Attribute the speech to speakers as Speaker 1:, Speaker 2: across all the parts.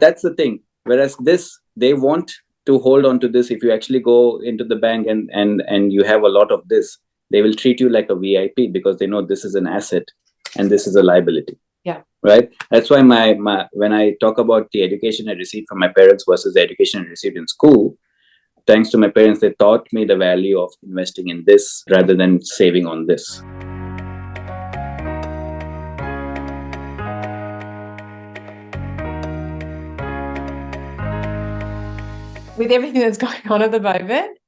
Speaker 1: That's the thing. Whereas this, they want to hold on to this. If you actually go into the bank and you have a lot of this, they will treat you like a VIP because they know this is an asset and this is a liability.
Speaker 2: Yeah.
Speaker 1: Right. That's why my when I talk about the education I received from my parents versus the education I received in school, thanks to my parents, they taught me the value of investing in this rather than saving on this.
Speaker 2: With everything that's going on at the moment,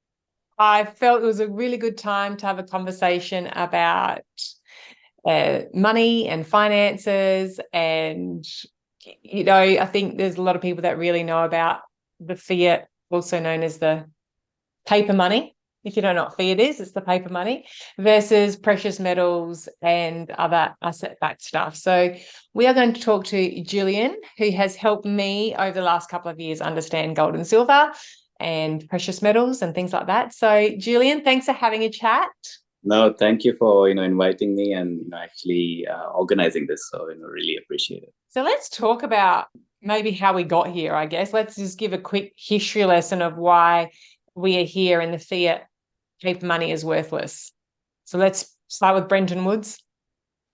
Speaker 2: I felt it was a really good time to have a conversation about money and finances. And, I think there's a lot of people that really know about the fiat, also known as the paper money. If you don't know what fiat is, it's the paper money versus precious metals and other asset-backed stuff. So we are going to talk to Julian, who has helped me over the last couple of years understand gold and silver and precious metals and things like that. So Julian, thanks for having a chat.
Speaker 1: No, thank you for inviting me and actually organizing this. So really appreciate it.
Speaker 2: So let's talk about maybe how we got here, I guess. Let's just give a quick history lesson of why we are here and the fiat paper money is worthless. So let's start with Brenton Woods.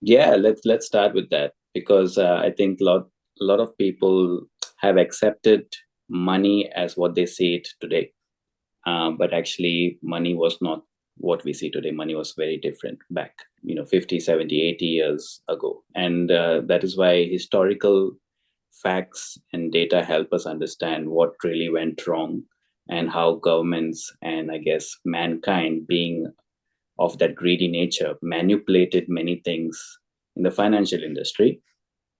Speaker 1: Yeah, let's start with that because I think a lot of people have accepted money as what they see it today, but actually money was not what we see today. Money was very different back 50, 70, 80 years ago, and that is why historical facts and data help us understand what really went wrong and how governments and I guess mankind, being of that greedy nature, manipulated many things in the financial industry,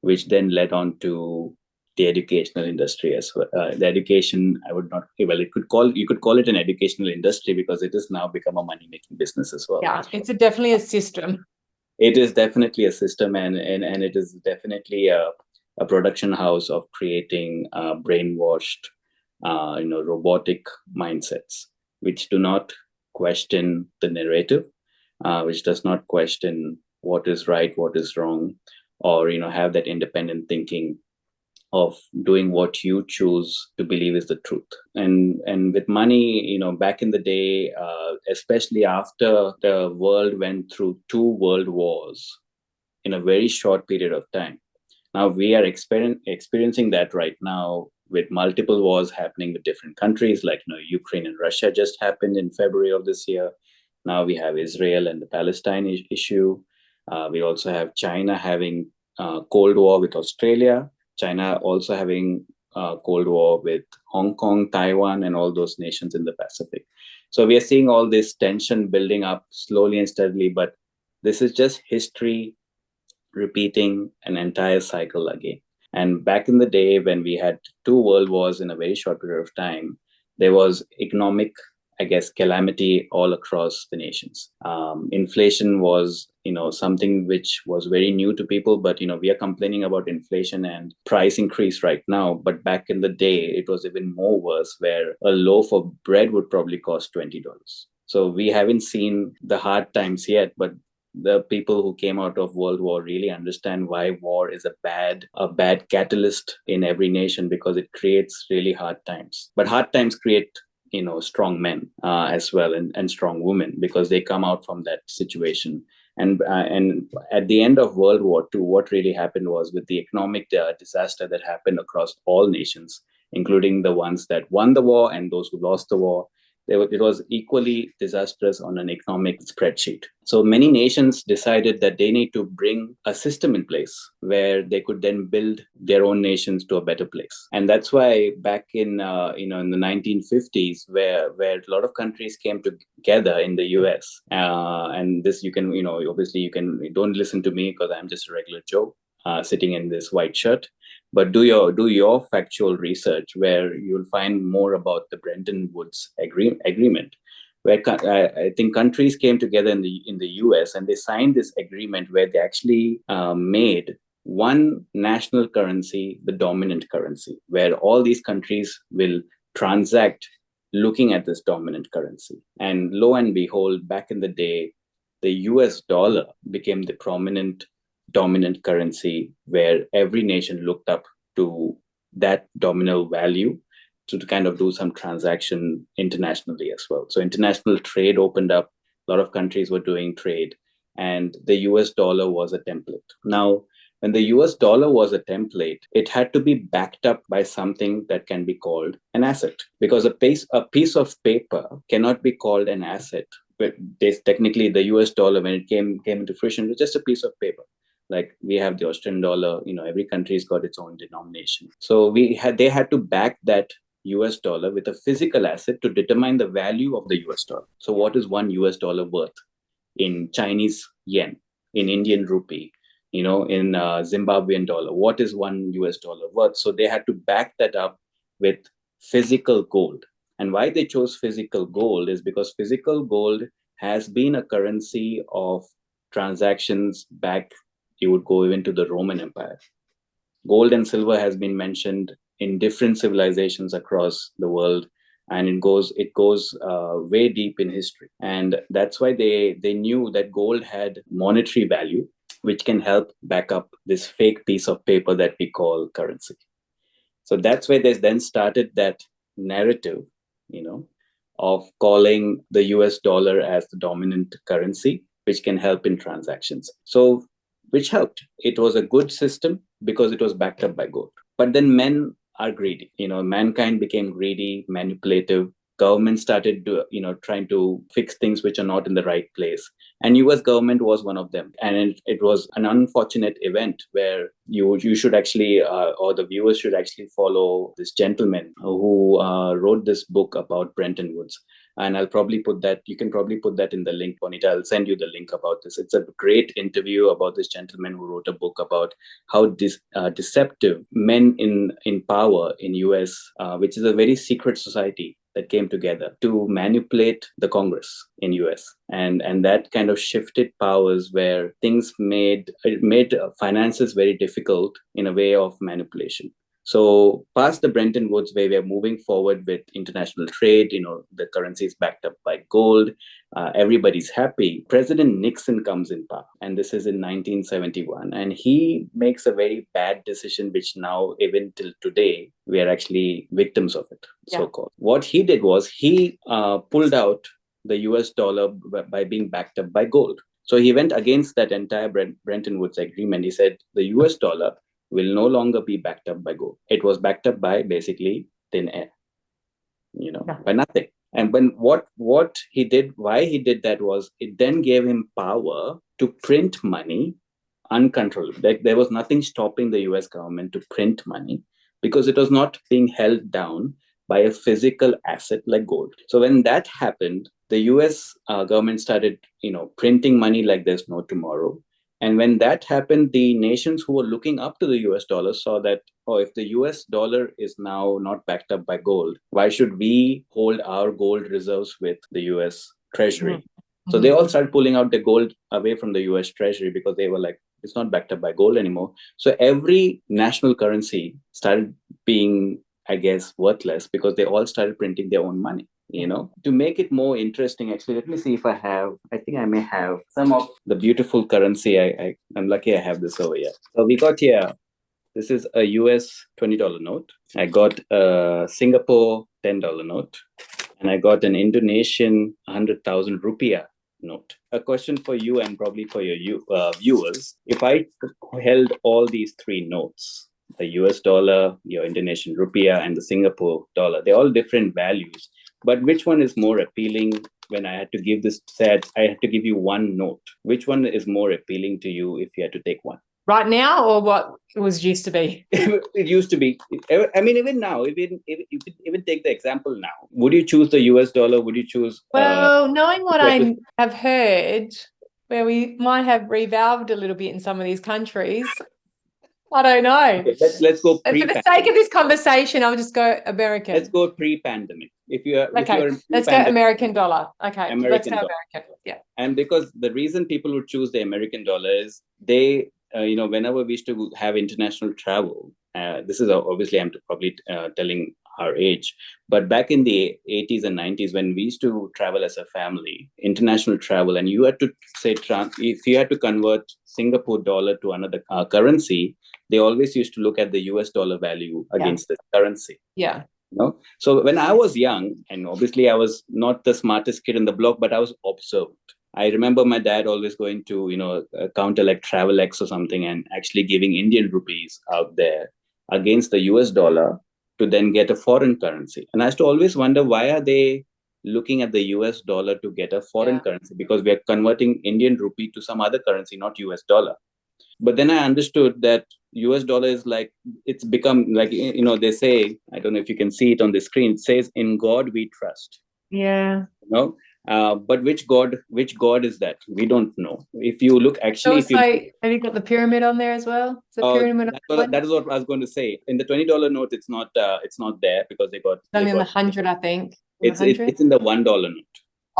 Speaker 1: which then led on to the educational industry as well. The education, I would not, well, you could call it an educational industry because it has now become a money-making business as well.
Speaker 2: Yeah, it's definitely a system.
Speaker 1: It is definitely a system, and it is definitely a production house of creating brainwashed, robotic mindsets, which do not question the narrative, which does not question what is right, what is wrong, or have that independent thinking of doing what you choose to believe is the truth. And with money, back in the day, especially after the world went through 2 world wars in a very short period of time. Now we are experiencing that right now with multiple wars happening with different countries, like Ukraine and Russia just happened in February of this year. Now we have Israel and the Palestine issue. We also have China having Cold War with Australia. China also having Cold War with Hong Kong, Taiwan, and all those nations in the Pacific. So we are seeing all this tension building up slowly and steadily, but this is just history repeating an entire cycle again. And back in the day when we had 2 world wars in a very short period of time, there was economic, I guess, calamity all across the nations. Inflation was, something which was very new to people, but, we are complaining about inflation and price increase right now. But back in the day, it was even more worse, where a loaf of bread would probably cost $20. So we haven't seen the hard times yet, but the people who came out of World War really understand why war is a bad catalyst in every nation, because it creates really hard times. But hard times create strong men as well, and strong women, because they come out from that situation. And at the end of World War II, what really happened was, with the economic disaster that happened across all nations, including the ones that won the war and those who lost the war, it was equally disastrous on an economic spreadsheet. So many nations decided that they need to bring a system in place where they could then build their own nations to a better place. And that's why back in in the 1950s, where a lot of countries came together in the US, and this, you can obviously don't listen to me because I'm just a regular Joe sitting in this white shirt. But do your factual research, where you'll find more about the Bretton Woods agreement, where I think countries came together in the US, and they signed this agreement where they actually made one national currency the dominant currency, where all these countries will transact looking at this dominant currency. And lo and behold, back in the day, the US dollar became the prominent dominant currency, where every nation looked up to that nominal value to kind of do some transaction internationally as well. So international trade opened up. A lot of countries were doing trade, and the US dollar was a template. Now, when the US dollar was a template, it had to be backed up by something that can be called an asset, because a piece of paper cannot be called an asset. But technically, the US dollar, when it came into fruition, it was just a piece of paper. Like we have the Australian dollar, every country's got its own denomination. So they had to back that US dollar with a physical asset to determine the value of the US dollar. So what is one US dollar worth in Chinese yen, in Indian rupee, in Zimbabwean dollar? What is one US dollar worth? So they had to back that up with physical gold. And why they chose physical gold is because physical gold has been a currency of transactions back. You would go even to the Roman Empire. Gold and silver has been mentioned in different civilizations across the world, and it goes way deep in history. And that's why they knew that gold had monetary value, which can help back up this fake piece of paper that we call currency. So that's why they then started that narrative, of calling the US dollar as the dominant currency, which can help in transactions. So, which helped. It was a good system because it was backed up by gold. But then men are greedy. Mankind became greedy, manipulative. Government started trying to fix things which are not in the right place, and US government was one of them. And it was an unfortunate event where you should actually or the viewers should actually follow this gentleman who wrote this book about Bretton Woods. And you can probably put that in the link, Bonita. I'll send you the link about this. It's a great interview about this gentleman who wrote a book about how deceptive men in power in US, which is a very secret society that came together to manipulate the Congress in US. And that kind of shifted powers where things made finances very difficult in a way of manipulation. So past the Bretton Woods, where we are moving forward with international trade, the currency is backed up by gold. Everybody's happy. President Nixon comes in power, and this is in 1971. And he makes a very bad decision, which now, even till today, we are actually victims of it, so-called. What he did was he pulled out the US dollar by being backed up by gold. So he went against that entire Bretton Woods agreement. He said the US dollar will no longer be backed up by gold. It was backed up by basically thin air, by nothing. And when what he did, why he did that was it then gave him power to print money uncontrollably. Like there was nothing stopping the US government to print money because it was not being held down by a physical asset like gold. So when that happened, the US government started, printing money like there's no tomorrow. And when that happened, the nations who were looking up to the US dollar saw that, if the US dollar is now not backed up by gold, why should we hold our gold reserves with the US Treasury? Mm-hmm. So they all started pulling out the gold away from the US Treasury because they were like, it's not backed up by gold anymore. So every national currency started being, I guess, worthless because they all started printing their own money. To make it more interesting, actually, let me see if I think I may have some of the beautiful currency. I'm lucky I have this over here. So we got here, this is a US $20 note. I got a Singapore $10 note. And I got an Indonesian 100,000 rupiah note. A question for you and probably for your viewers. If I held all these three notes, the US dollar, your Indonesian rupiah, and the Singapore dollar, they're all different values. But which one is more appealing when I had to give I had to give you one note? Which one is more appealing to you if you had to take one?
Speaker 2: Right now, or what it was used to be?
Speaker 1: It used to be. I mean, even now, even take the example now. Would you choose the US dollar? Would you choose?
Speaker 2: Well, knowing what I have heard, where we might have revalved a little bit in some of these countries, I don't know.
Speaker 1: Okay, let's go pre-pandemic.
Speaker 2: For the sake of this conversation, I'll just go American.
Speaker 1: Let's go pre-pandemic.
Speaker 2: Let's go American dollar. Okay, let's go American. Yeah.
Speaker 1: And because the reason people would choose the American dollar is they, whenever we used to have international travel, this is obviously I'm probably telling our age. But back in the 80s and 90s, when we used to travel as a family, international travel, and you had to say, if you had to convert Singapore dollar to another currency, they always used to look at the US dollar value against the currency.
Speaker 2: Yeah.
Speaker 1: So when I was young, and obviously I was not the smartest kid in the block, but I was observant. I remember my dad always going to, counter like Travelex or something and actually giving Indian rupees out there against the US dollar to then get a foreign currency. And I used to always wonder, why are they looking at the US dollar to get a foreign currency? Because we are converting Indian rupee to some other currency, not US dollar. But then I understood that US dollar is like, it's become like, they say, I don't know if you can see it on the screen, it says, "In God we trust."
Speaker 2: Yeah.
Speaker 1: But which God is that? We don't know. If you look, actually,
Speaker 2: Also, have you got the pyramid on there as well? Is the pyramid
Speaker 1: that is what I was going to say. In the $20 note, it's not there because they got
Speaker 2: only in the 100, I think.
Speaker 1: It's in the $1 note.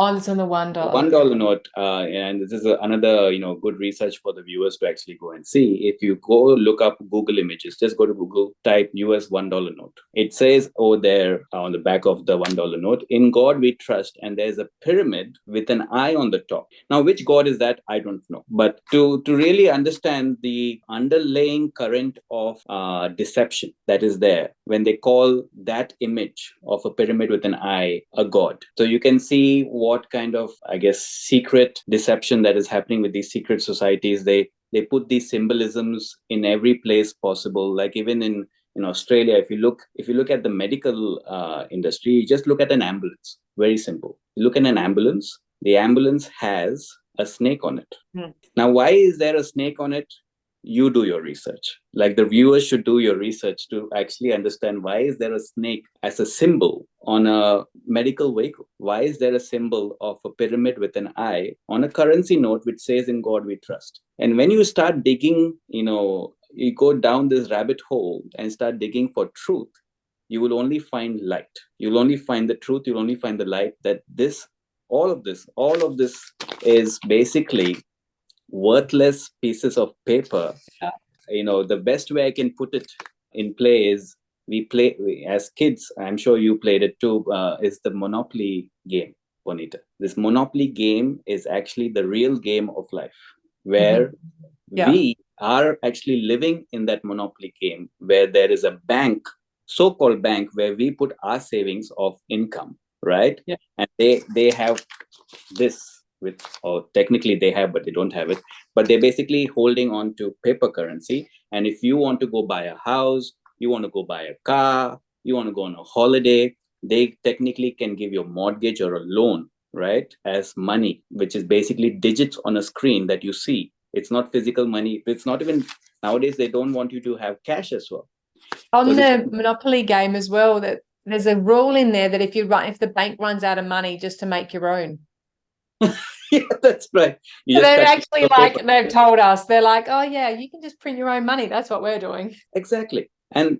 Speaker 2: Oh, it's on the $1.
Speaker 1: $1 note, and this is another good research for the viewers to actually go and see. If you go look up Google Images, just go to Google, type US $1 note. It says over there on the back of the $1 note, "In God we trust," and there's a pyramid with an eye on the top. Now, which God is that? I don't know. But to really understand the underlying current of deception that is there, when they call that image of a pyramid with an eye a god. So you can see what kind of, I guess, secret deception that is happening with these secret societies. They put these symbolisms in every place possible. Like even in Australia, if you look at the medical industry, you just look at an ambulance. Very simple. You look at an ambulance. The ambulance has a snake on it. Now, why is there a snake on it? You do your research. Like the viewers should do your research to actually understand, why is there a snake as a symbol on a medical vehicle? Why is there a symbol of a pyramid with an eye on a currency note which says, "In God we trust"? And when you start digging, you go down this rabbit hole and start digging for truth, you will only find light. You'll only find the truth. You'll only find the light, that all of this is basically worthless pieces of paper. The best way I can put it in play is, as kids, I'm sure you played it too, is the Monopoly game, Bonita. This Monopoly game is actually the real game of life, where we are actually living in that Monopoly game, where there is a bank, so-called bank, where we put our savings of income, right? And they have this or technically they have, but they don't have it. But they're basically holding on to paper currency. And if you want to go buy a house, you want to go buy a car, you want to go on a holiday, they technically can give you a mortgage or a loan, right, as money, which is basically digits on a screen that you see. It's not physical money. It's not even, nowadays they don't want you to have cash as well.
Speaker 2: On the Monopoly game as well, that there's a rule in there that if the bank runs out of money, just to make your own.
Speaker 1: Yeah, that's right.
Speaker 2: They're actually like, they've told us, they're like, "Oh yeah, you can just print your own money. That's what we're doing."
Speaker 1: Exactly. And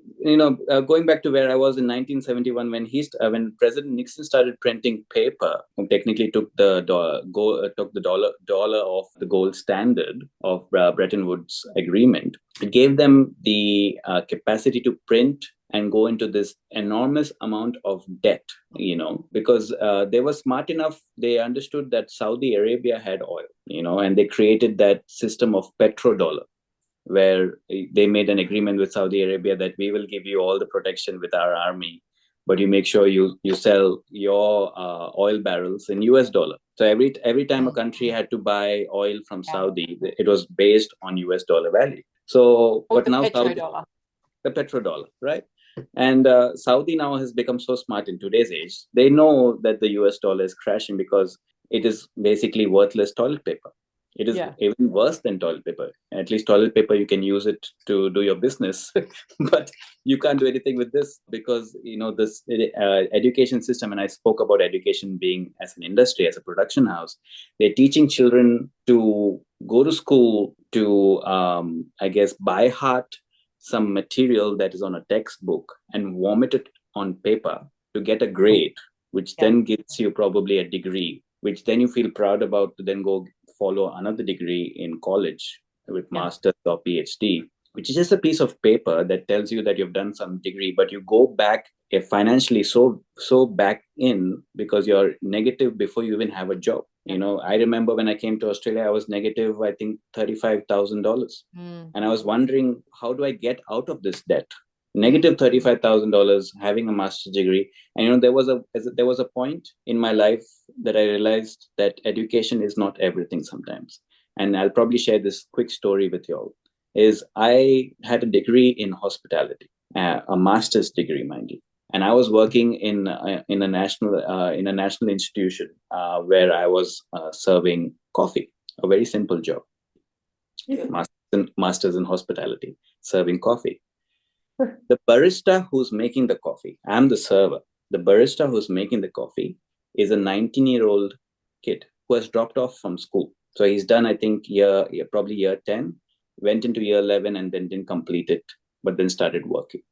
Speaker 1: going back to where I was in 1971, when President Nixon started printing paper, who technically took the dollar off the gold standard of Bretton Woods agreement, it gave them the capacity to print and go into this enormous amount of debt, because they were smart enough. They understood that Saudi Arabia had oil, and they created that system of petrodollar, where they made an agreement with Saudi Arabia that we will give you all the protection with our army, but you make sure you sell your oil barrels in US dollar. So every time a country had to buy oil from Saudi, it was based on US dollar value. So, but now
Speaker 2: petrodollar.
Speaker 1: The petrodollar, right? And Saudi now has become so smart in today's age. They know that the US dollar is crashing because it is basically worthless toilet paper. It is even worse than toilet paper. At least toilet paper, you can use it to do your business, but you can't do anything with this because, this education system, and I spoke about education being as an industry, as a production house, they're teaching children to go to school to, I guess, by heart some material that is on a textbook and vomit it on paper to get a grade, which then gives you probably a degree, which then you feel proud about to then go follow another degree in college with master's or PhD. which is just a piece of paper that tells you that you've done some degree, but you go back financially so back in because you're negative before you even have a job. I remember when I came to Australia, I was negative, I think $35,000. And I was wondering, how do I get out of this debt? Negative $35,000, having a master's degree. And there was a point in my life that I realized that education is not everything sometimes. And I'll probably share this quick story with you all. Is I had a degree in hospitality, a master's degree, mind you, and I was working in a national institution where I was serving coffee, a very simple job, masters in hospitality, serving coffee. The barista who's making the coffee, I'm the server. The barista who's making the coffee is a 19-year-old kid who has dropped off from school. So he's done, I think, probably year 10, went into year 11 and then didn't complete it, but then started working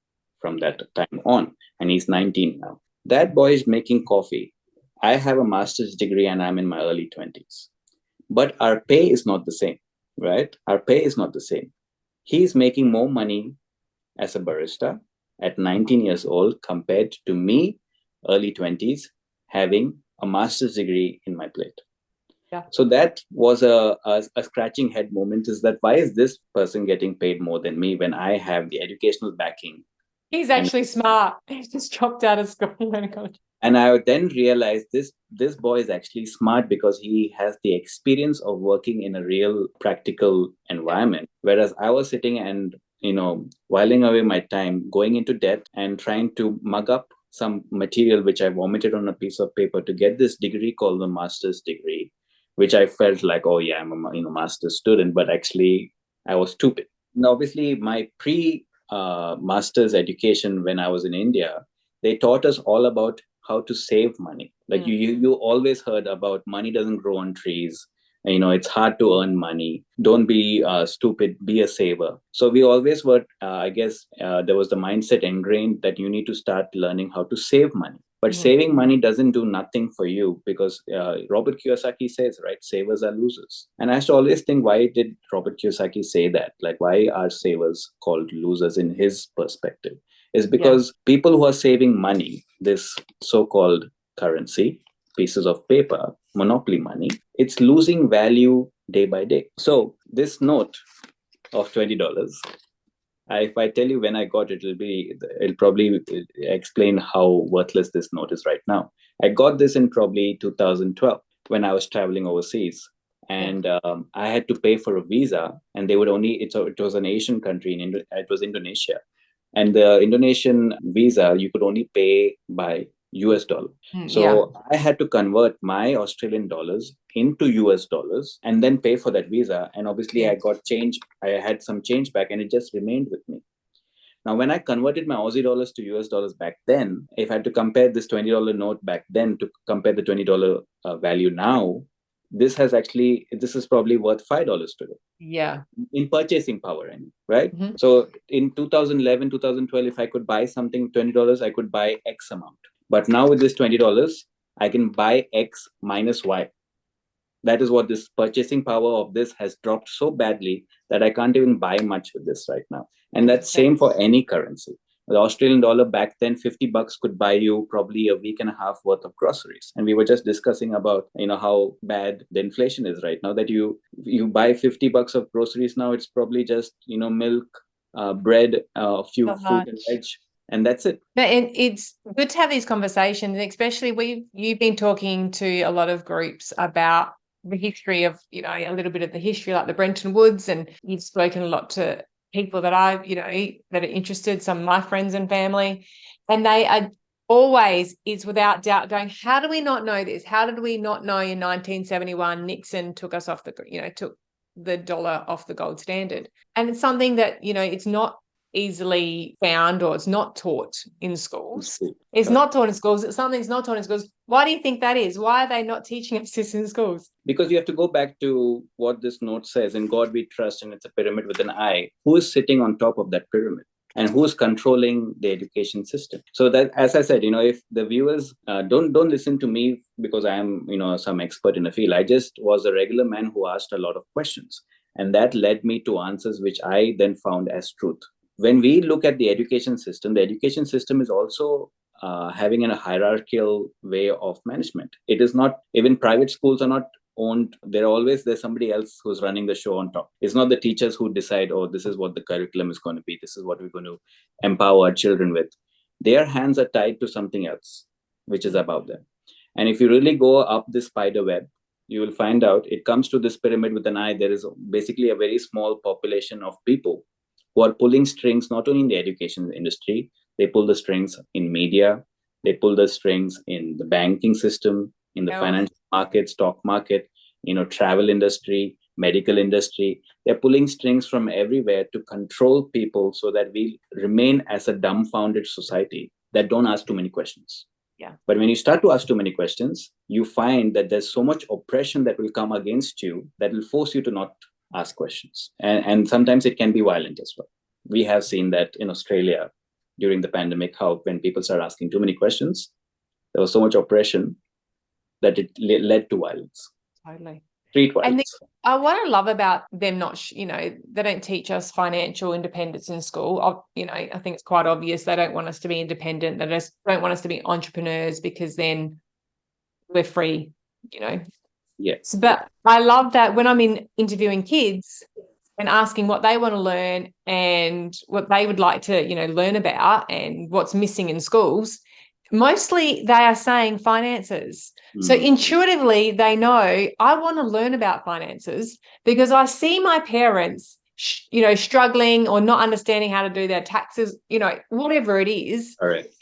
Speaker 1: from that time on. And he's 19 now. That boy is making coffee. I have a master's degree and I'm in my early 20s. But our pay is not the same, right? Our pay is not the same. He's making more money as a barista at 19 years old compared to me, early 20s, having a master's degree in my plate. Yeah. So that was a scratching head moment, is that why is this person getting paid more than me when I have the educational backing?
Speaker 2: He's actually smart. He's just dropped out of school.
Speaker 1: And I then realized this boy is actually smart because he has the experience of working in a real practical environment. Whereas I was sitting and whiling away my time, going into debt and trying to mug up some material which I vomited on a piece of paper to get this degree called the master's degree, which I felt like, oh yeah, I'm a master's student, but actually I was stupid. And obviously my master's education when I was in India, they taught us all about how to save money. Like you always heard about money doesn't grow on trees. It's hard to earn money. Don't be stupid, be a saver. So we always were, I guess, there was the mindset ingrained that you need to start learning how to save money. But saving money doesn't do nothing for you because Robert Kiyosaki says, right, savers are losers. And I used to always think, why did Robert Kiyosaki say that? Like, why are savers called losers in his perspective? Is because people who are saving money, this so-called currency, pieces of paper, monopoly money, it's losing value day by day. So this note of $20, if I tell you when I got it, it'll probably explain how worthless this note is right now. I got this in probably 2012 when I was traveling overseas. And I had to pay for a visa, and they would it was an Asian country, it was Indonesia. And the Indonesian visa, you could only pay by US dollar. So I had to convert my Australian dollars into US dollars and then pay for that visa. And obviously I got change. I had some change back and it just remained with me. Now, when I converted my Aussie dollars to US dollars back then, if I had to compare this $20 note back then to compare the $20 value now, this is probably worth $5 today. Yeah. In purchasing power, right? So in 2011, 2012, if I could buy something $20, I could buy X amount. But now with this $20, I can buy X minus Y. That is what this purchasing power of this has dropped so badly that I can't even buy much with this right now. And that's same for any currency. The Australian dollar back then, $50 could buy you probably a week and a half worth of groceries. And we were just discussing about, how bad the inflation is right now, that you buy $50 of groceries now, it's probably just, milk, bread, a few food and veg. And that's it.
Speaker 2: And it's good to have these conversations, especially you've been talking to a lot of groups about the history of, a little bit of the history, like the Brenton Woods, and you've spoken a lot to people that that are interested, some of my friends and family, and they are always, is without doubt, going, how do we not know this? How did we not know in 1971 Nixon took us off took the dollar off the gold standard? And it's something that, it's not easily found, or it's not taught in schools. It's not taught in schools. It's something that's not taught in schools. Why do you think that is? Why are they not teaching us this in schools?
Speaker 1: Because you have to go back to what this note says: in God we trust, and it's a pyramid with an eye. Who is sitting on top of that pyramid? And who's controlling the education system? So that, as I said, if the viewers don't listen to me because I am, some expert in the field. I just was a regular man who asked a lot of questions. And that led me to answers which I then found as truth. When we look at the education system is also having a hierarchical way of management. It is not, even private schools are not owned. There's somebody else who's running the show on top. It's not the teachers who decide, oh, this is what the curriculum is going to be, this is what we're going to empower our children with. Their hands are tied to something else which is above them. And if you really go up this spider web, you will find out it comes to this pyramid with an eye. There is basically a very small population of people who are pulling strings, not only in the education industry, they pull the strings in media, they pull the strings in the banking system, in the financial market, stock market, travel industry, medical industry. They're pulling strings from everywhere to control people so that we remain as a dumbfounded society that don't ask too many questions.
Speaker 2: Yeah.
Speaker 1: But when you start to ask too many questions, you find that there's so much oppression that will come against you that will force you to not ask questions. And sometimes it can be violent as well. We have seen that in Australia during the pandemic, how when people start asking too many questions, there was so much oppression that it led to violence.
Speaker 2: Totally.
Speaker 1: Street violence.
Speaker 2: And what I love about them they don't teach us financial independence in school. I think it's quite obvious they don't want us to be independent. They just don't want us to be entrepreneurs because then we're free,
Speaker 1: Yes.
Speaker 2: But I love that when I'm interviewing kids and asking what they want to learn and what they would like to, learn about and what's missing in schools, mostly they are saying finances. So intuitively they know I want to learn about finances because I see my parents, struggling or not understanding how to do their taxes, whatever it is.
Speaker 1: Correct.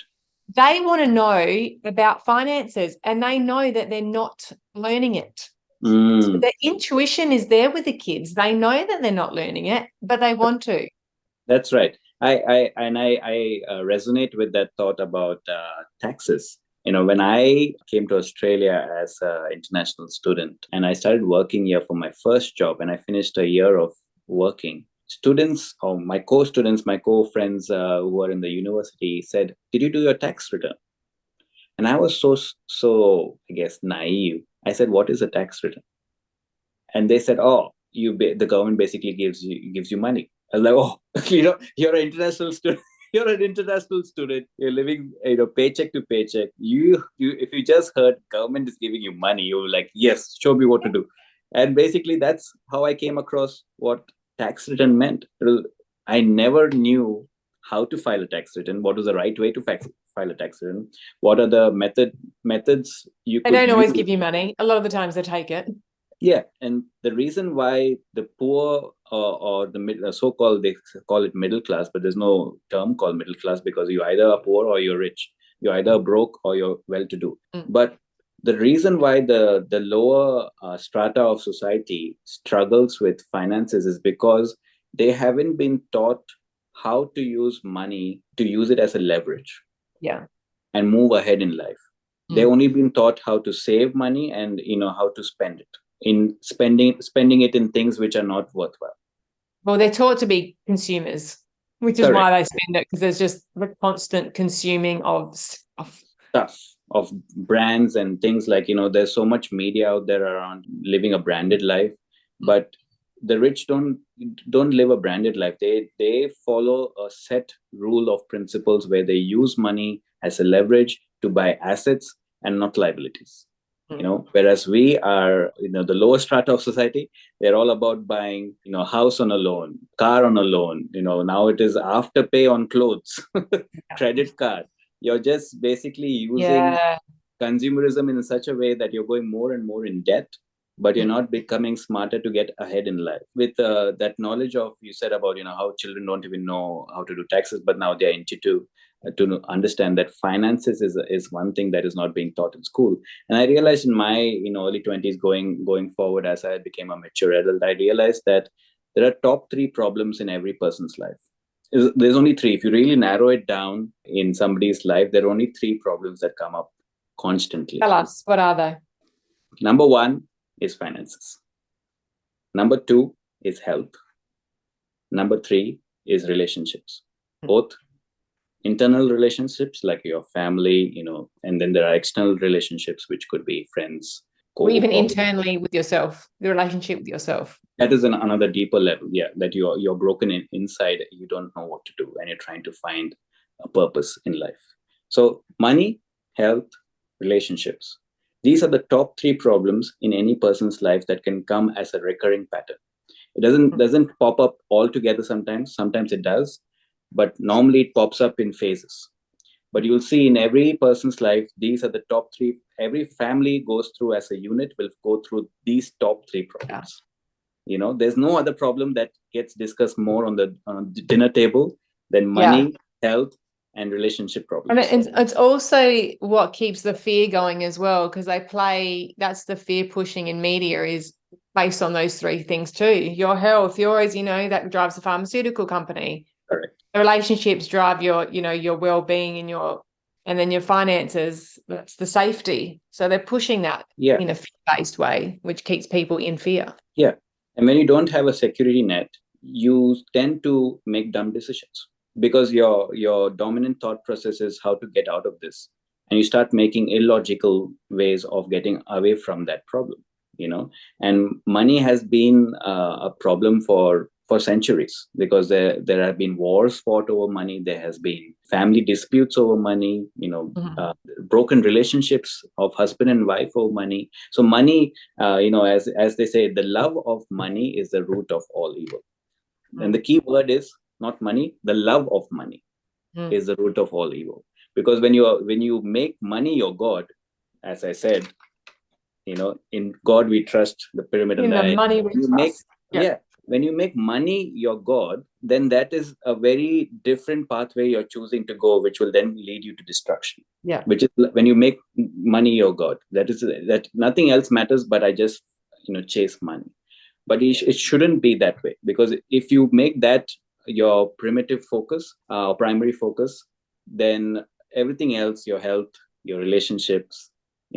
Speaker 2: They want to know about finances and they know that they're not learning it. So the intuition is there with the kids. They know that they're not learning it, but they want to.
Speaker 1: That's right. I resonate with that thought about taxes. When I came to Australia as an international student and I started working here for my first job and I finished a year of working, students or my co-students, my co-friends who were in the university said, "Did you do your tax return?" And I was so I guess naive. I said, "What is a tax return?" And they said, "Oh, the government basically gives you money." I was like, "Oh, you're an international student. You're an international student. You're living, paycheck to paycheck. You if you just heard government is giving you money, you were like, yes, show me what to do." And basically, that's how I came across what tax return meant. I never knew how to file a tax return. What was the right way to file a tax return? What are the methods you could use?
Speaker 2: They don't always give you money. A lot of the times they take it.
Speaker 1: Yeah, and the reason why the poor or the so-called, they call it middle class, but there's no term called middle class because you either are poor or you're rich. You're either broke or you're well-to-do. But the reason why the lower strata of society struggles with finances is because they haven't been taught how to use money, to use it as a leverage.
Speaker 2: Yeah.
Speaker 1: And move ahead in life. They've only been taught how to save money and how to spend it. In spending it in things which are not worthwhile.
Speaker 2: Well, they're taught to be consumers, which is why they spend it, because there's just the constant consuming of stuff,
Speaker 1: of brands and things like, there's so much media out there around living a branded life, but the rich don't live a branded life. They follow a set rule of principles where they use money as a leverage to buy assets and not liabilities. Whereas we are, the lower strata of society, they're all about buying, house on a loan, car on a loan. Now it is afterpay on clothes, credit card. You're just basically using consumerism in such a way that you're going more and more in debt, but you're not becoming smarter to get ahead in life. With that knowledge of, you said about, how children don't even know how to do taxes, but now they're into to understand that finances is one thing that is not being taught in school. And I realized in my early 20s going forward, as I became a mature adult, I realized that there are top 3 problems in every person's life. There's only 3. If you really narrow it down in somebody's life, there are only 3 problems that come up constantly.
Speaker 2: Tell us, what are they?
Speaker 1: Number 1 is finances. Number 2 is health. Number 3 is relationships. Both internal relationships like your family, and then there are external relationships, which could be friends,
Speaker 2: Or even
Speaker 1: or
Speaker 2: internally with yourself, the relationship with yourself.
Speaker 1: that is another deeper level. Yeah, that you're broken inside. You don't know what to do, and you're trying to find a purpose in life. So money, health, relationships. These are the top three problems in any person's life that can come as a recurring pattern. It doesn't pop up all together sometimes. Sometimes it does, but normally it pops up in phases. But you'll see in every person's life, these are the top three. Every family goes through as a unit will go through these top three problems. There's no other problem that gets discussed more on the dinner table than money, health, and relationship
Speaker 2: And
Speaker 1: problems.
Speaker 2: it's also what keeps the fear going as well, because that's the fear pushing in media is based on those three things too. Your health, yours, that drives the pharmaceutical company.
Speaker 1: Correct.
Speaker 2: The relationships drive your well-being and then your finances, that's the safety. So they're pushing that in a fear-based way, which keeps people in fear.
Speaker 1: Yeah. And when you don't have a security net, you tend to make dumb decisions because your dominant thought process is how to get out of this. And you start making illogical ways of getting away from that problem. And money has been a problem for centuries because there have been wars fought over money. There has been family disputes over money, broken relationships of husband and wife over money. So money, as they say, the love of money is the root of all evil. And the key word is not money, the love of money is the root of all evil. Because when you make money your God, as I said, in God we trust, the pyramid and
Speaker 2: the money we trust.
Speaker 1: When you make money your God, then that is a very different pathway you're choosing to go, which will then lead you to destruction.
Speaker 2: Yeah.
Speaker 1: Which is when you make money your God. That nothing else matters, but I just chase money. But it shouldn't be that way, because if you make that your primitive focus, primary focus, then everything else, your health, your relationships,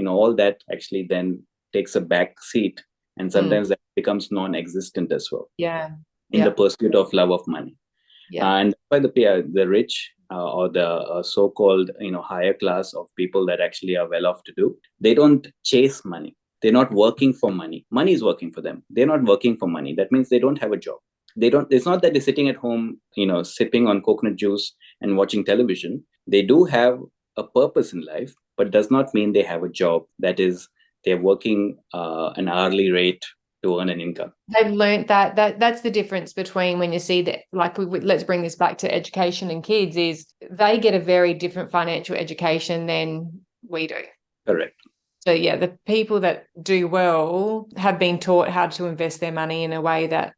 Speaker 1: all that actually then takes a back seat, and sometimes that becomes non-existent as well. In the pursuit of love of money. And by the rich or the so-called higher class of people that actually are well off to do, they don't chase money. They're not working for money. Money is working for them. They're not working for money. That means they don't have a job. It's not that they're sitting at home, sipping on coconut juice and watching television. They do have a purpose in life, but does not mean they have a job. That is, they're working an hourly rate to earn an income.
Speaker 2: They've learned that's the difference between when you see that, like, let's bring this back to education and kids, is they get a very different financial education than we do.
Speaker 1: Correct.
Speaker 2: So the people that do well have been taught how to invest their money in a way that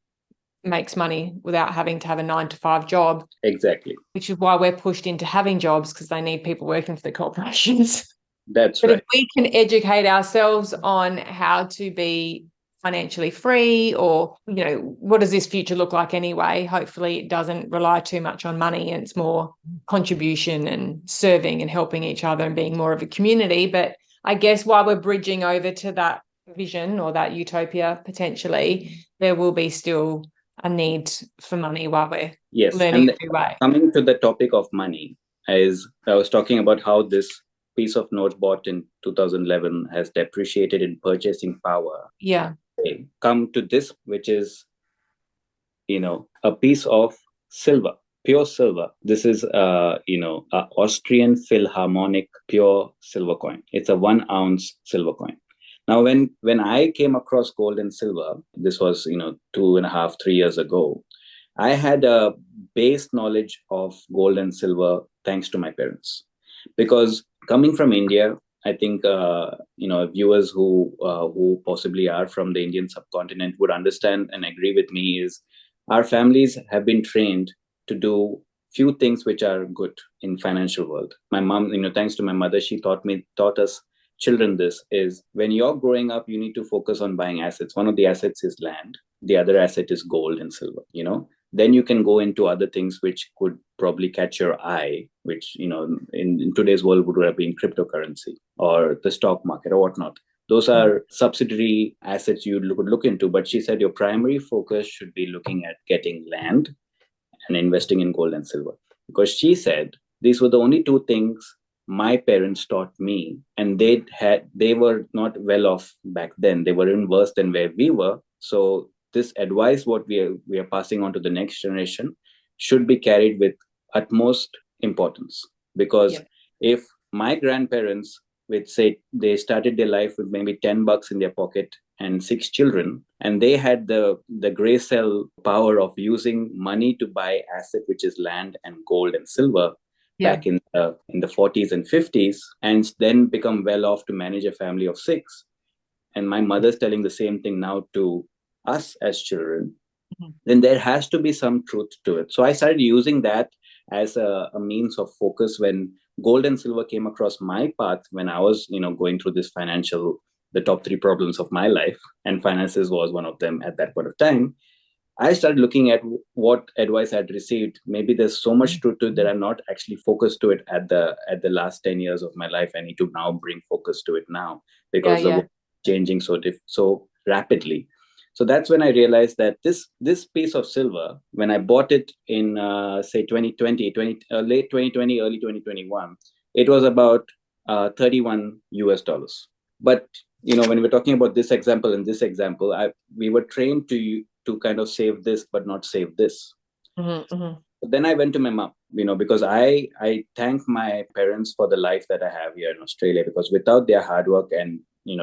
Speaker 2: makes money without having to have a 9-to-5 job.
Speaker 1: Exactly.
Speaker 2: Which is why we're pushed into having jobs, because they need people working for the corporations.
Speaker 1: That's
Speaker 2: right. But if we can educate ourselves on how to be financially free, or what does this future look like anyway, hopefully it doesn't rely too much on money and it's more contribution and serving and helping each other and being more of a community. But I guess while we're bridging over to that vision or that utopia, potentially there will be still a need for money while we're learning a new way.
Speaker 1: Coming to the topic of money, as I was talking about how this piece of note bought in 2011 has depreciated in purchasing power. Come to this, which is a piece of silver, pure silver. This is a Austrian Philharmonic pure silver coin. It's a 1 ounce silver coin. Now, when I came across gold and silver, this was 2.5, 3 years ago, I had a base knowledge of gold and silver thanks to my parents, because coming from India, I think viewers who possibly are from the Indian subcontinent would understand and agree with me, is our families have been trained to do few things which are good in financial world. My mom, thanks to my mother, she taught us children, this is, when you're growing up, you need to focus on buying assets. One of the assets is land. The other asset is gold and silver, Then you can go into other things which could probably catch your eye, which, in today's world would have been cryptocurrency or the stock market or whatnot. Those are subsidiary assets you could look into. But she said your primary focus should be looking at getting land and investing in gold and silver. Because she said these were the only two things my parents taught me, and they were not well off back then. They were even worse than where we were. So this advice, what we are passing on to the next generation, should be carried with utmost importance. Because
Speaker 2: Yep.
Speaker 1: if my grandparents, with say they started their life with maybe $10 in their pocket and 6 children, and they had the gray cell power of using money to buy asset, which is land and gold and silver,
Speaker 2: Yeah.
Speaker 1: back in the 40s and 50s, and then become well off to manage a family of 6. And my mother's telling the same thing now to us as children,
Speaker 2: Mhm.
Speaker 1: then there has to be some truth to it. So I started using that as a means of focus when gold and silver came across my path, when I was, going through this the top 3 problems of my life, and finances was one of them at that point of time. I started looking at what advice I'd received. Maybe there's so much truth to it that I'm not actually focused to it at the last 10 years of my life. I need to now bring focus to it now,
Speaker 2: Yeah,
Speaker 1: because the
Speaker 2: yeah.
Speaker 1: world is changing so rapidly. So that's when I realized that this piece of silver, when I bought it in say 2020, late 2020, early 2021, it was about 31 US dollars. But when we're talking about this example and this example, we were trained to kind of save this but not save this.
Speaker 2: Hmm. Hmm.
Speaker 1: But then I went to my mom, because I thank my parents for the life that I have here in Australia, because without their hard work and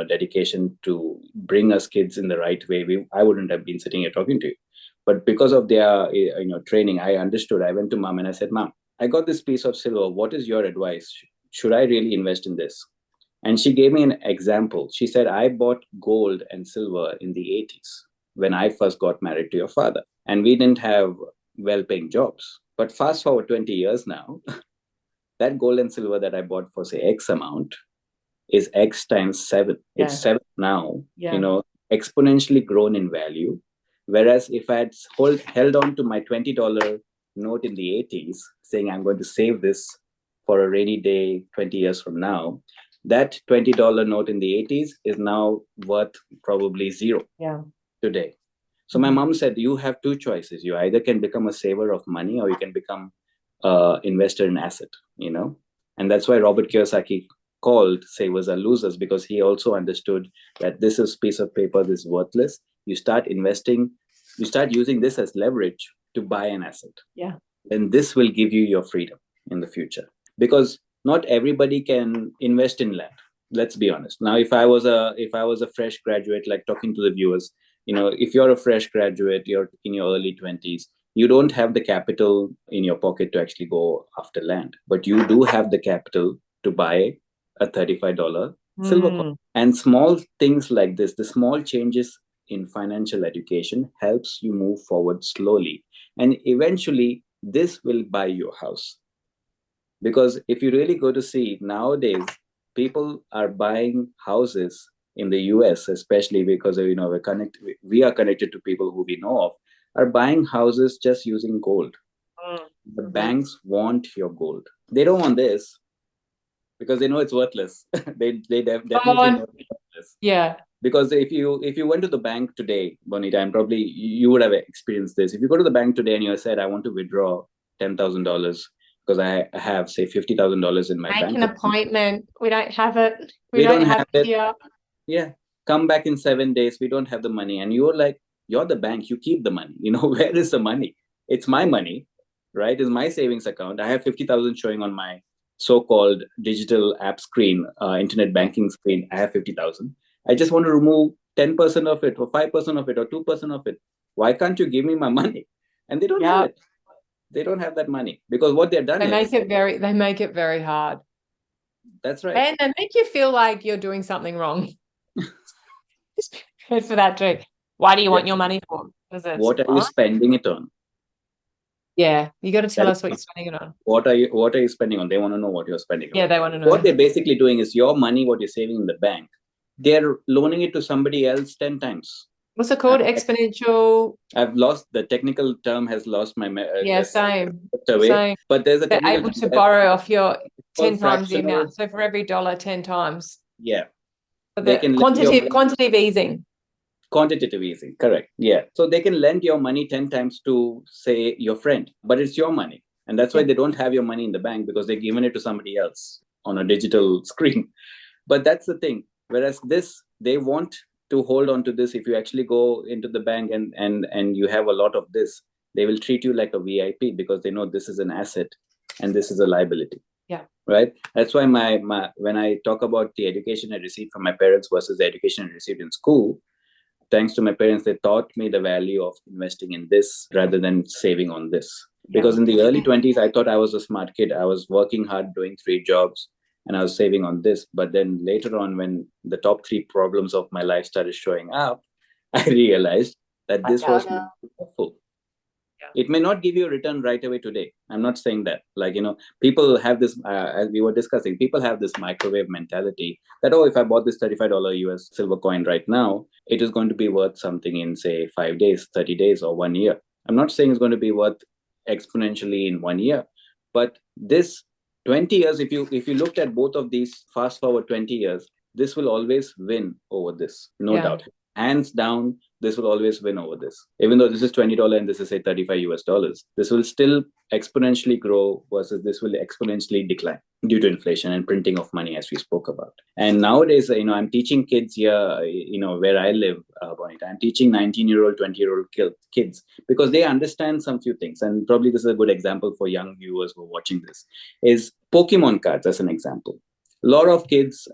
Speaker 1: dedication to bring us kids in the right way, I wouldn't have been sitting here talking to you. But because of their training, I understood. I went to mom and I said, Mom, I got this piece of silver. What is your advice? Should I really invest in this? And she gave me an example. She said, I bought gold and silver in the 80s when I first got married to your father. And we didn't have well paying jobs. But fast forward 20 years now, that gold and silver that I bought for, say, X amount is X times 7. It's
Speaker 2: Yeah.
Speaker 1: 7 now,
Speaker 2: Yeah.
Speaker 1: exponentially grown in value. Whereas if I had held on to my $20 note in the 80s, saying I'm going to save this for a rainy day 20 years from now, that $20 note in the 80s is now worth probably zero
Speaker 2: Yeah.
Speaker 1: today. So my
Speaker 2: Mhm.
Speaker 1: mom said, you have 2 choices. You either can become a saver of money, or you can become an investor in asset. And that's why Robert Kiyosaki called savers are losers, because he also understood that this is piece of paper, this is worthless. You start investing, you start using this as leverage to buy an asset.
Speaker 2: Yeah.
Speaker 1: Then this will give you your freedom in the future, because not everybody can invest in land. Let's be honest. Now, if I was a fresh graduate, like talking to the viewers, if you're a fresh graduate, you're in your early 20s, you don't have the capital in your pocket to actually go after land, but you do have the capital to buy a $35 silver coin.
Speaker 2: Mm.
Speaker 1: And small things like this, the small changes in financial education, helps you move forward slowly, and eventually this will buy your house. Because if you really go to see nowadays, people are buying houses in the US, especially because we are connected to people who we know of, are buying houses just using gold.
Speaker 2: Mm.
Speaker 1: The
Speaker 2: Mhm.
Speaker 1: banks want your gold. They don't want this because they know it's worthless. Definitely
Speaker 2: Oh,
Speaker 1: know it's worthless.
Speaker 2: yeah.
Speaker 1: Because if you went to the bank today, Bonita, and probably you would have experienced this. If you go to the bank today and you said, I want to withdraw $10,000 because I have, say, $50,000 in my
Speaker 2: Make
Speaker 1: bank
Speaker 2: an
Speaker 1: account.
Speaker 2: appointment. We don't have it. We
Speaker 1: We
Speaker 2: don't
Speaker 1: don't
Speaker 2: have
Speaker 1: have
Speaker 2: it
Speaker 1: it.
Speaker 2: here.
Speaker 1: Yeah. Come back in 7 days. We don't have the money. And you're like, you're the bank. You keep the money. Where is the money? It's my money, right? It's my savings account. I have 50,000 showing on my so-called digital app screen, internet banking screen. I have 50,000. I just want to remove 10% of it, or 5% of it, or 2% of it. Why can't you give me my money? And they don't have
Speaker 2: Yeah.
Speaker 1: it. They don't have that money, because what they've done is,
Speaker 2: They make it very hard.
Speaker 1: that's right.
Speaker 2: And they make you feel like you're doing something wrong. Good for that too. Why do you
Speaker 1: Yeah.
Speaker 2: want your money for? Because it's
Speaker 1: What are you
Speaker 2: fine.
Speaker 1: spending it on?
Speaker 2: Yeah. You got to tell
Speaker 1: That
Speaker 2: us what
Speaker 1: is,
Speaker 2: you're spending it on.
Speaker 1: what are you spending on? They want to know what you're spending on.
Speaker 2: Yeah, they want to
Speaker 1: What
Speaker 2: know.
Speaker 1: they're basically doing is, your money, what you're saving in the bank, they're loaning it to somebody else 10 times.
Speaker 2: What's it called? Exponential.
Speaker 1: I've lost the technical term, has lost my
Speaker 2: Yeah,
Speaker 1: just
Speaker 2: same.
Speaker 1: away.
Speaker 2: Same.
Speaker 1: But there's a
Speaker 2: They're
Speaker 1: technical
Speaker 2: able
Speaker 1: term
Speaker 2: to
Speaker 1: that's
Speaker 2: borrow off your
Speaker 1: called
Speaker 2: 10 times the
Speaker 1: fractional.
Speaker 2: amount. So for every dollar, 10 times.
Speaker 1: Yeah,
Speaker 2: So
Speaker 1: they
Speaker 2: the
Speaker 1: can lend your money.
Speaker 2: quantitative easing.
Speaker 1: Quantitative easing, correct. Yeah, so they can lend your money 10 times to, say, your friend, but it's your money, and that's why
Speaker 2: Yeah.
Speaker 1: they don't have your money in the bank, because they've given it to somebody else on a digital screen. But that's the thing. Whereas this, they want to hold on to this. If you actually go into the bank and you have a lot of this, they will treat you like a VIP because they know this is an asset and this is a liability.
Speaker 2: Yeah.
Speaker 1: Right. That's why my when I talk about the education I received from my parents versus the education I received in school, thanks to my parents, they taught me the value of investing in this rather than saving on this. Because in the early 20s, I thought I was a smart kid. I was working hard, doing 3 jobs, and I was saving on this. But then later on, when the top 3 problems of my life started showing up, I realized that this was helpful. It may not give you a return right away today. I'm not saying that. Like, people have this, as we were discussing, people have this microwave mentality that, oh, if I bought this $35 US silver coin right now, it is going to be worth something in, say, 5 days, 30 days, or 1 year. I'm not saying it's going to be worth exponentially in 1 year, but this 20 years, if you looked at both of these, fast forward 20 years, this will always win over this, no doubt. Hands down, this will always win over this. Even though this is $20 and this is, say, 35 US dollars, this will still exponentially grow versus this will exponentially decline due to inflation and printing of money, as we spoke about. And nowadays, I'm teaching kids here, where I live, Bonita. I'm teaching 19-year-old, 20-year-old kids because they understand some few things. And probably this is a good example for young viewers who are watching this, is Pokemon cards as an example. A lot of kids,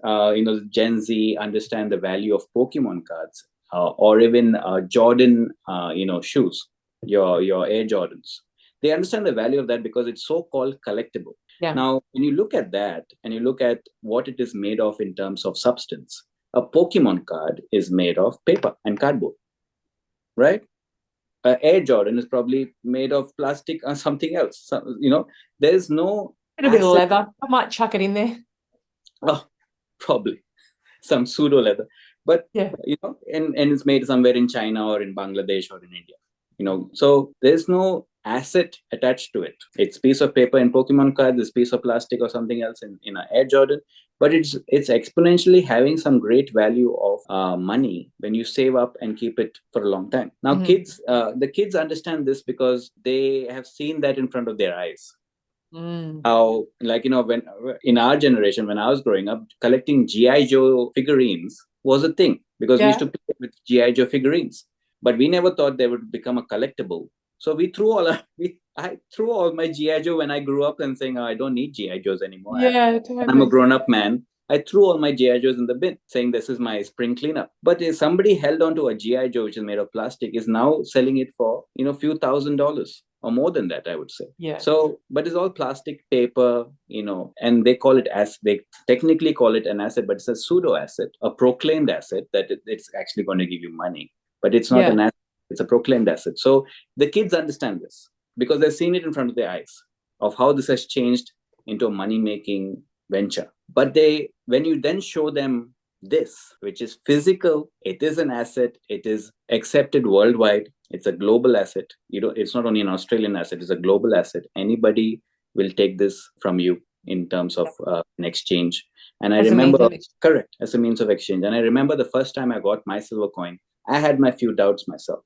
Speaker 1: Gen Z, understand the value of Pokemon cards. Or even Jordan, shoes, your Air Jordans. They understand the value of that because it's so-called collectible.
Speaker 2: Yeah.
Speaker 1: Now, when you look at that and you look at what it is made of in terms of substance, a Pokemon card is made of paper and cardboard, right? Air Jordan is probably made of plastic or something else. So, there's no...
Speaker 2: It'll be leather. I might chuck it in there.
Speaker 1: Oh, probably some pseudo leather. But, and it's made somewhere in China or in Bangladesh or in India, so there's no asset attached to it. It's piece of paper in Pokemon cards, this piece of plastic or something else in an Air Jordan, but it's exponentially having some great value of money when you save up and keep it for a long time. Now, the kids understand this because they have seen that in front of their eyes. How, when in our generation, when I was growing up, collecting GI Joe figurines was a thing because we used to play with GI Joe figurines, but we never thought they would become a collectible. So I threw all my GI Joe when I grew up and saying, I don't need GI Joes anymore. Totally. I'm a grown-up man. I threw all my GI Joes in the bin, saying this is my spring cleanup. But if somebody held on to a GI Joe which is made of plastic, is now selling it for few $1,000s. Or more than that, I would say. Yeah. So, but it's all plastic, paper, and they technically call it an asset, but it's a pseudo asset, a proclaimed asset that it's actually going to give you money, but it's not an asset. It's a proclaimed asset. So the kids understand this because they've seen it in front of their eyes of how this has changed into a money-making venture. But when you then show them this, which is physical, it is an asset, it is accepted worldwide, it's a global asset. It's not only an Australian asset, it's a global asset. Anybody will take this from you in terms of an exchange. And I remember, correct, as a means of exchange. And I remember the first time I got my silver coin, I had my few doubts myself.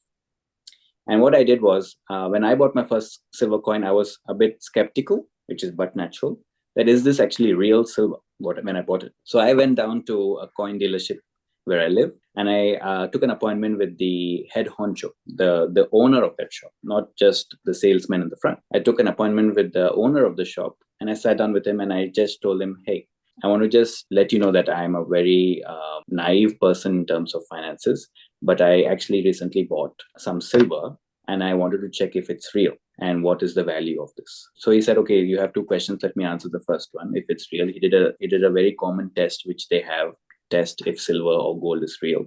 Speaker 1: And what I did was, when I bought my first silver coin, I was a bit skeptical, which is but natural. That is this actually real silver when I bought it? So I went down to a coin dealership where I live, and I took an appointment with the head honcho, the owner of that shop, not just the salesman in the front. I took an appointment with the owner of the shop, and I sat down with him, and I just told him, hey, I want to just let you know that I'm a very naive person in terms of finances, but I actually recently bought some silver, and I wanted to check if it's real and what is the value of this. So he said, okay, you have 2 questions. Let me answer the first one. If it's real, he did a very common test, which they have, test if silver or gold is real.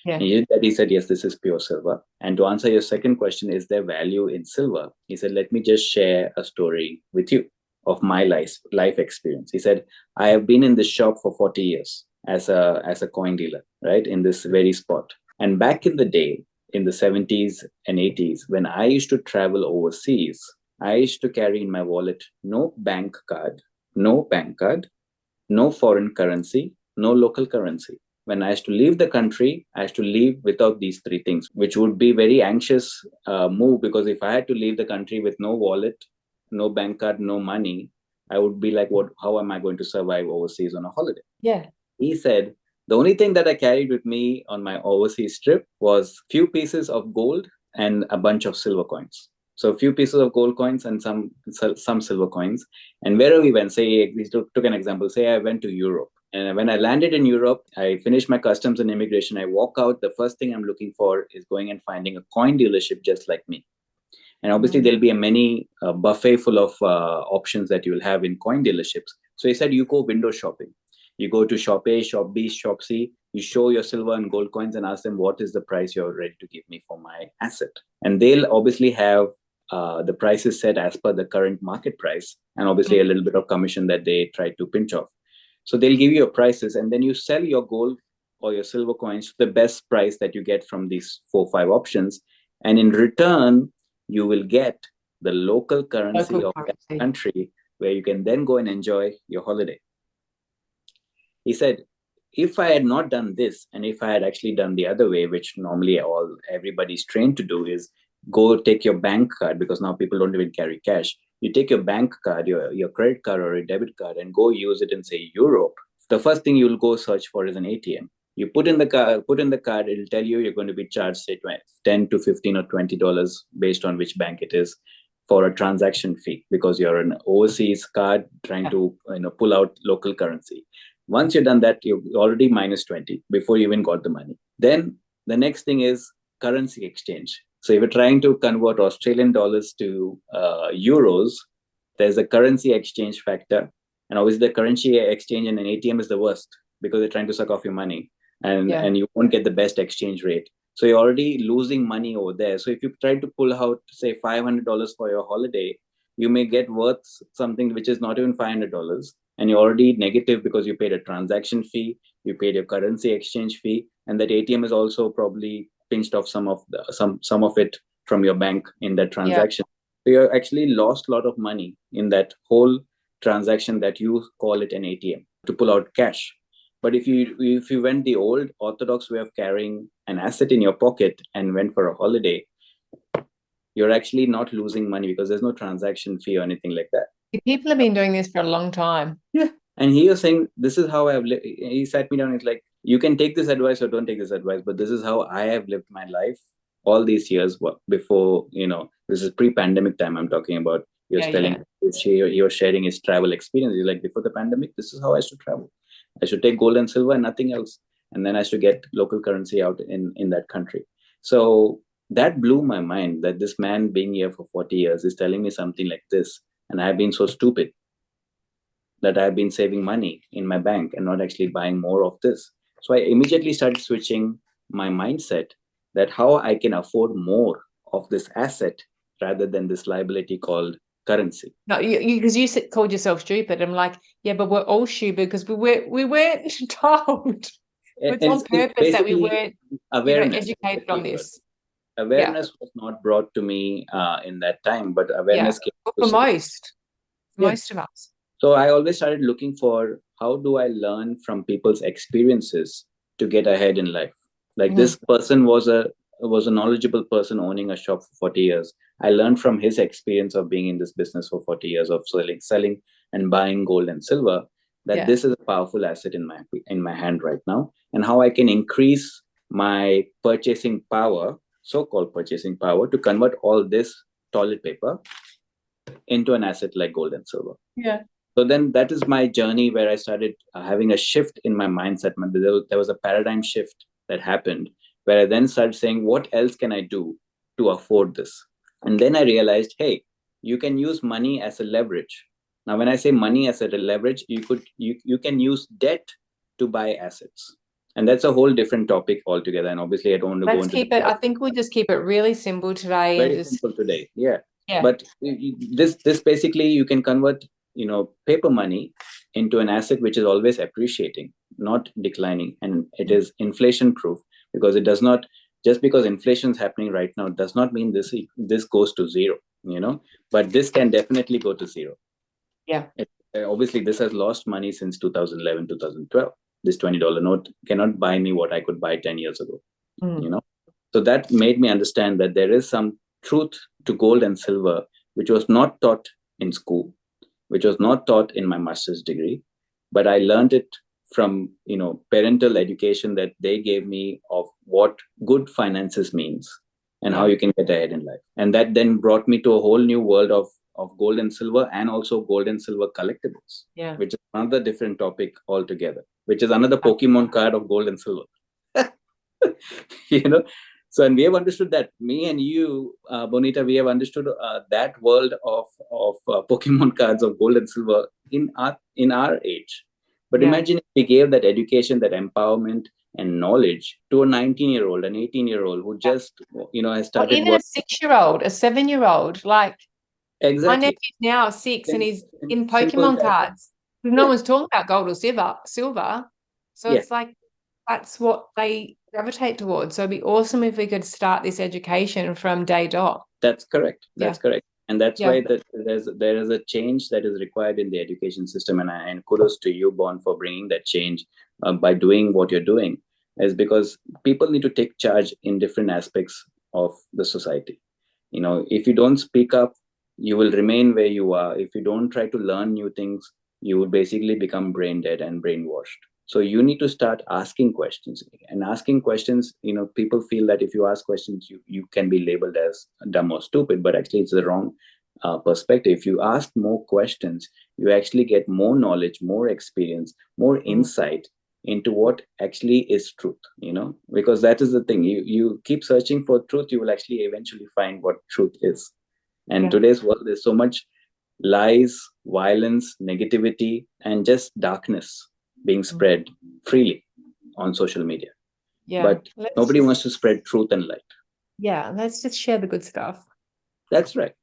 Speaker 1: Yeah. He said, yes, this is pure silver. And to answer your second question, is there value in silver? He said, let me just share a story with you of my life experience. He said, I have been in this shop for 40 years as a coin dealer, right, in this very spot. And back in the day, in the 70s and 80s, when I used to travel overseas, I used to carry in my wallet no bank card, no foreign currency, no local currency. When I used to leave the country, I used to leave without these 3 things, which would be very anxious move, because if I had to leave the country with no wallet, no bank card, no money, I would be like, how am I going to survive overseas on a holiday?
Speaker 2: Yeah.
Speaker 1: He said, the only thing that I carried with me on my overseas trip was few pieces of gold and a bunch of silver coins. So a few pieces of gold coins and some silver coins. And wherever we went, say we took an example, say I went to Europe. And when I landed in Europe, I finished my customs and immigration. I walk out. The first thing I'm looking for is going and finding a coin dealership just like me. And obviously, there'll be a many buffet full of options that you'll have in coin dealerships. So he said, you go window shopping. You go to shop A, shop B, shop C. You show your silver and gold coins and ask them, what is the price you're ready to give me for my asset? And they'll obviously have the prices set as per the current market price, and obviously a little bit of commission that they try to pinch off. So they'll give you your prices, and then you sell your gold or your silver coins to the best price that you get from these 4 or 5 options. And in return, you will get the local currency of that country, where you can then go and enjoy your holiday. He said, if I had not done this, and if I had actually done the other way, which normally everybody's trained to do, is go take your bank card, because now people don't even carry cash. You take your bank card, your credit card or a debit card, and go use it in, say, Europe. The first thing you'll go search for is an ATM. You put in the card, it'll tell you you're going to be charged, say, $10 to $15 or $20 based on which bank it is, for a transaction fee, because you're an overseas card trying to pull out local currency. Once you've done that, you're already minus 20 before you even got the money. Then the next thing is currency exchange. So if you're trying to convert Australian dollars to euros, there's a currency exchange factor. And obviously the currency exchange in an ATM is the worst, because they're trying to suck off your money, and you won't get the best exchange rate. So you're already losing money over there. So if you try to pull out, say, $500 for your holiday, you may get worth something which is not even $500. And you're already negative because you paid a transaction fee, you paid a currency exchange fee, and that ATM is also probably pinched off some of it from your bank in that transaction. So you actually lost a lot of money in that whole transaction that you call it an ATM to pull out cash. But if you went the old orthodox way of carrying an asset in your pocket and went for a holiday, you're actually not losing money, because there's no transaction fee or anything like that.
Speaker 2: People have been doing this for a long time.
Speaker 1: Yeah. And he was saying, this is how I've lived. He sat me down. It's like, you can take this advice or don't take this advice, but this is how I have lived my life all these years before, this is pre-pandemic time I'm talking about. He was sharing his travel experience. He's like, before the pandemic, this is how I used to travel. I should take gold and silver and nothing else. And then I used to get local currency out in that country. So that blew my mind, that this man being here for 40 years is telling me something like this. And I've been so stupid that I've been saving money in my bank and not actually buying more of this. So I immediately started switching my mindset, that how I can afford more of this asset rather than this liability called currency.
Speaker 2: No, because you called yourself stupid. I'm like, yeah, but we're all stupid because we weren't told. It's on purpose that we weren't educated on this.
Speaker 1: Awareness was not brought to me in that time, but awareness came
Speaker 2: for most of us.
Speaker 1: So I always started looking for, how do I learn from people's experiences to get ahead in life? Like this person was a knowledgeable person owning a shop for 40 years. I learned from his experience of being in this business for 40 years of selling and buying gold and silver, that this is a powerful asset in my hand right now, and how I can increase my purchasing power, so-called purchasing power, to convert all this toilet paper into an asset like gold and silver.
Speaker 2: Yeah.
Speaker 1: So then that is my journey, where I started having a shift in my mindset. There was a paradigm shift that happened, where I then started saying, what else can I do to afford this? And then I realized, hey, you can use money as a leverage. Now, when I say money as a leverage, you can use debt to buy assets. And that's a whole different topic altogether. And obviously, I don't want to go into
Speaker 2: I think we'll just keep it really simple today.
Speaker 1: Very simple today. Yeah. But this basically, you can convert paper money into an asset which is always appreciating, not declining, and it is inflation proof, because it does not, just because inflation is happening right now does not mean this goes to zero, but this can definitely go to zero. Obviously this has lost money since 2011 2012. This $20 note cannot buy me what I could buy 10 years ago. So that made me understand that there is some truth to gold and silver which was not taught in school. which was not taught in my master's degree, but I learned it from, parental education that they gave me of what good finances means and how you can get ahead in life. And that then brought me to a whole new world of gold and silver, and also gold and silver collectibles, which is another different topic altogether, which is another Pokemon card of gold and silver. So, and we have understood that, me and you, Bonita, we have understood that world of Pokemon cards of gold and silver in our age. But imagine if we gave that education, that empowerment and knowledge to a 19-year-old, an 18-year-old who just, has started.
Speaker 2: Or even a 6-year-old, a 7-year-old. Like,
Speaker 1: exactly.
Speaker 2: My nephew's now 6 and he's in Pokemon cards. No one's talking about gold or silver. So it's like, that's what they gravitate towards. So it'd be awesome if we could start this education from day dot.
Speaker 1: That's correct. That's correct. And that's why there is a change that is required in the education system. And kudos to you, Bon, for bringing that change by doing what you're doing, is because people need to take charge in different aspects of the society. If you don't speak up, you will remain where you are. If you don't try to learn new things, you will basically become brain dead and brainwashed. So you need to start asking questions. And asking questions, people feel that if you ask questions, you can be labeled as dumb or stupid, but actually it's the wrong perspective. If you ask more questions, you actually get more knowledge, more experience, more insight into what actually is truth, because that is the thing. You keep searching for truth, you will actually eventually find what truth is. And today's world, there's so much lies, violence, negativity, and just darkness being spread freely on social media. But nobody wants to spread truth and light.
Speaker 2: Let's just share the good stuff.
Speaker 1: That's right.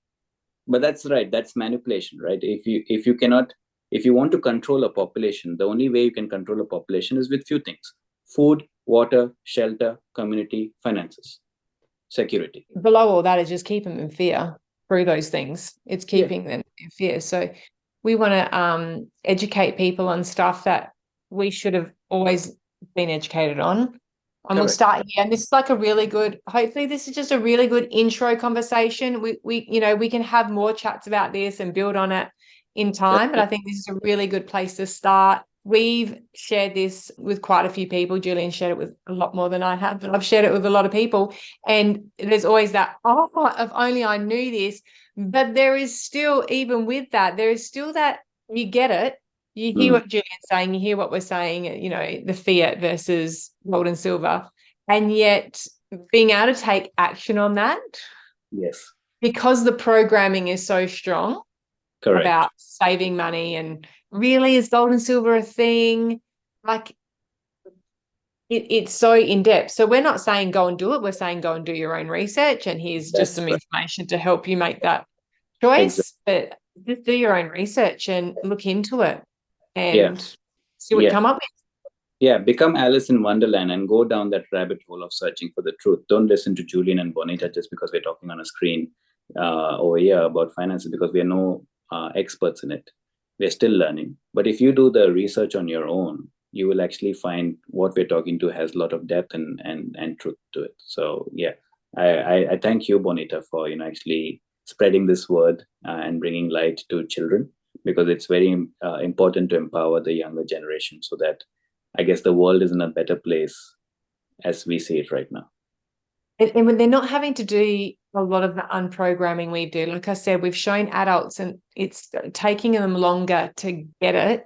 Speaker 1: But that's right. That's manipulation, right? If you want to control a population, the only way you can control a population is with few things: food, water, shelter, community, finances, security.
Speaker 2: Below all that is just keep them in fear through those things. It's keeping them in fear. So we want to educate people on stuff that we should have always been educated on. And we'll start here. And this is like a really good, hopefully this is just a really good intro conversation. We can have more chats about this and build on it in time. But I think this is a really good place to start. We've shared this with quite a few people. Julian shared it with a lot more than I have, but I've shared it with a lot of people. And there's always that, if only I knew this. But there is still, even with that, there is still that you get it. You hear what Julian's saying, you hear what we're saying, the fiat versus gold and silver, and yet being able to take action on that.
Speaker 1: Yes. Because
Speaker 2: the programming is so strong about saving money, and really, is gold and silver a thing? Like, it's so in-depth. So we're not saying go and do it. We're saying go and do your own research, and here's just some information to help you make that choice. But just do your own research and look into it. And see what you come up with.
Speaker 1: Become Alice in Wonderland and go down that rabbit hole of searching for the truth. Don't listen to Julian and Bonita just because we're talking on a screen over here about finances, because we are no experts in it. We're still learning. But if you do the research on your own, you will actually find what we're talking to has a lot of depth and truth to it. So I thank you, Bonita, for actually spreading this word and bringing light to children, because it's very important to empower the younger generation, so that I guess the world is in a better place as we see it right now.
Speaker 2: And when they're not having to do a lot of the unprogramming we do, like I said, we've shown adults, and it's taking them longer to get it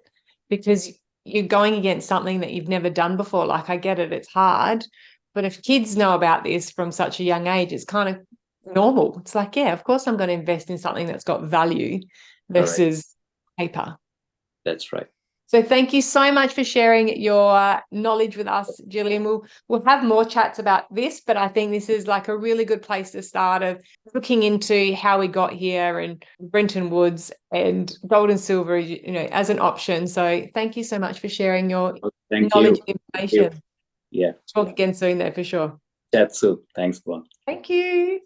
Speaker 2: because you're going against something that you've never done before. Like, I get it, it's hard. But if kids know about this from such a young age, it's kind of normal. It's like, of course I'm going to invest in something that's got value versus paper.
Speaker 1: That's right.
Speaker 2: So thank you so much for sharing your knowledge with us, Julian. We'll have more chats about this, but I think this is like a really good place to start of looking into how we got here, and Brenton Woods and gold and silver, as an option. So thank you so much for sharing your knowledge and information.
Speaker 1: Yeah.
Speaker 2: Talk again soon though, for sure.
Speaker 1: Chat soon. Thanks, Bon.
Speaker 2: Thank you.